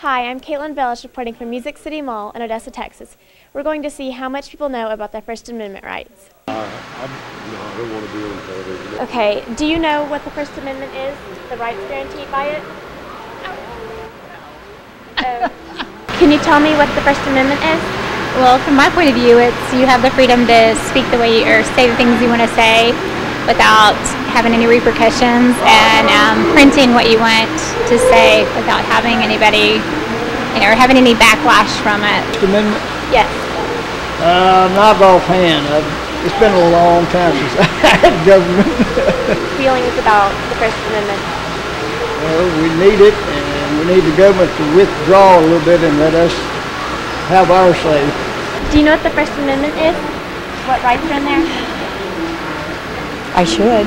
Hi, I'm Katelyn Bales reporting from Music City Mall in Odessa, Texas. We're going to see how much people know about their First Amendment rights. I don't want to be on television. Okay, do you know what the First Amendment is? The rights guaranteed by it? Can you tell me what the First Amendment is? Well, from my point of view, it's you have the freedom to speak the way or say the things you want to say without having any repercussions, and printing what you want to say without having anybody, or having any backlash from it. First Amendment? Yes. Not offhand. It's been a long time since I had government. Feelings about the First Amendment? Well, we need it, and we need the government to withdraw a little bit and let us have our say. Do you know what the First Amendment is? What rights are in there? I should.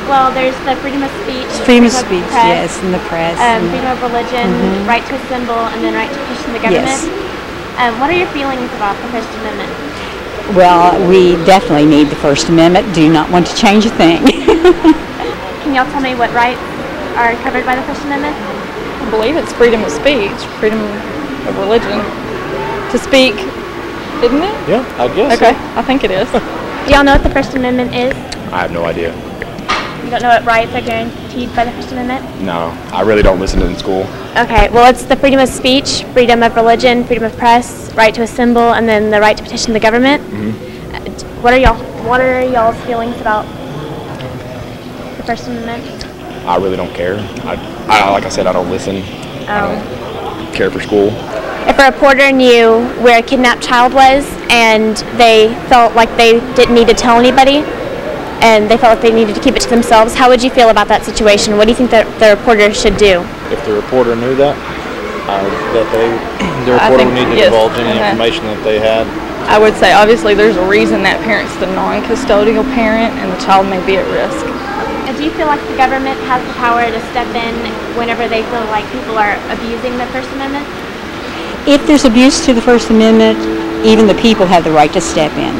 Well, there's the freedom of speech. Freedom of speech, yes, and the press. Freedom of religion, right to assemble, and then right to petition the government. Yes. What are your feelings about the First Amendment? Well, we definitely need the First Amendment. Do not want to change a thing. Can y'all tell me what rights are covered by the First Amendment? I believe it's freedom of speech, freedom of religion to speak, isn't it? Yeah, I guess. Okay, I think it is. Do y'all know what the First Amendment is? I have no idea. You don't know what rights are guaranteed by the First Amendment? No, I really don't listen to it in school. Okay, well, it's the freedom of speech, freedom of religion, freedom of press, right to assemble, and then the right to petition the government. What are y'all's feelings about the First Amendment? I really don't care. I like I said, I don't listen. I don't care for school. If a reporter knew where a kidnapped child was and they felt like they didn't need to tell anybody and they felt like they needed to keep it to themselves, how would you feel about that situation? What do you think that the reporter should do? If the reporter knew that the reporter would need to divulge any information that they had. I would say obviously there's a reason that parent's the non-custodial parent and the child may be at risk. And do you feel like the government has the power to step in whenever they feel like people are abusing the First Amendment? If there's abuse to the First Amendment, even the people have the right to step in.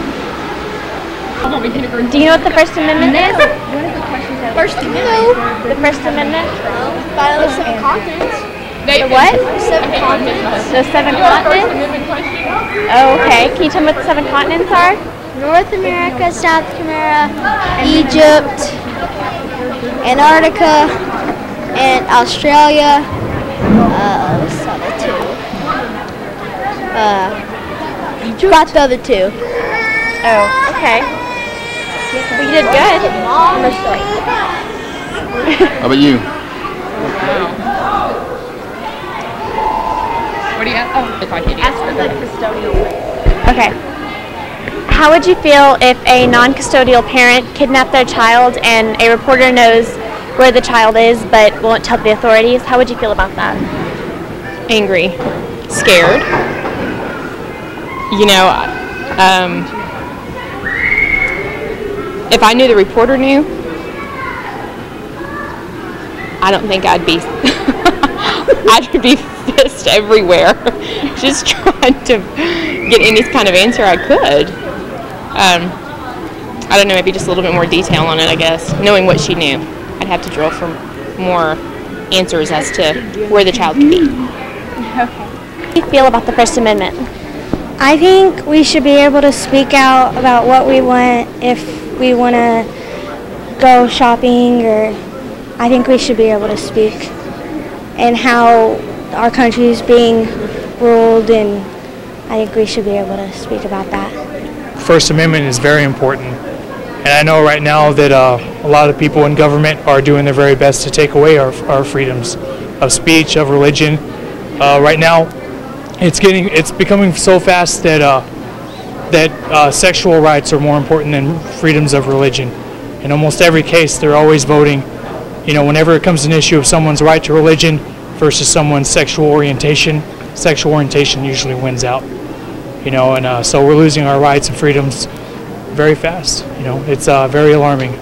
Do you know what the First Amendment is? First Amendment? The First Amendment? By the 7 continents. The what? 7 continents. The 7 continents? Oh, okay. Can you tell me what the 7 continents are? North America, South America, Egypt, Antarctica, and Australia. What's the other 2? Got the other 2. Oh, okay. Well, you did good. Mostly. How about you? What do you ask? Oh, Ask for the custodial. Okay. How would you feel if a non-custodial parent kidnapped their child and a reporter knows where the child is but won't tell the authorities? How would you feel about that? Angry, scared. You know, if I knew the reporter knew, I don't think I'd be I'd be fist everywhere just trying to get any kind of answer I could. I don't know, maybe just a little bit more detail on it, I guess. Knowing what she knew, I'd have to drill for more answers as to where the child could be. Okay. How do you feel about the First Amendment? I think we should be able to speak out about what we want if we want to go shopping, or I think we should be able to speak and how our country is being ruled, and I think we should be able to speak about that. First Amendment is very important, and I know right now that a lot of people in government are doing their very best to take away our freedoms of speech, of religion. Right now, it's becoming so fast that sexual rights are more important than freedoms of religion. In almost every case, they're always voting. You know, whenever it comes to an issue of someone's right to religion versus someone's sexual orientation usually wins out. You know, and so we're losing our rights and freedoms very fast. You know, it's very alarming.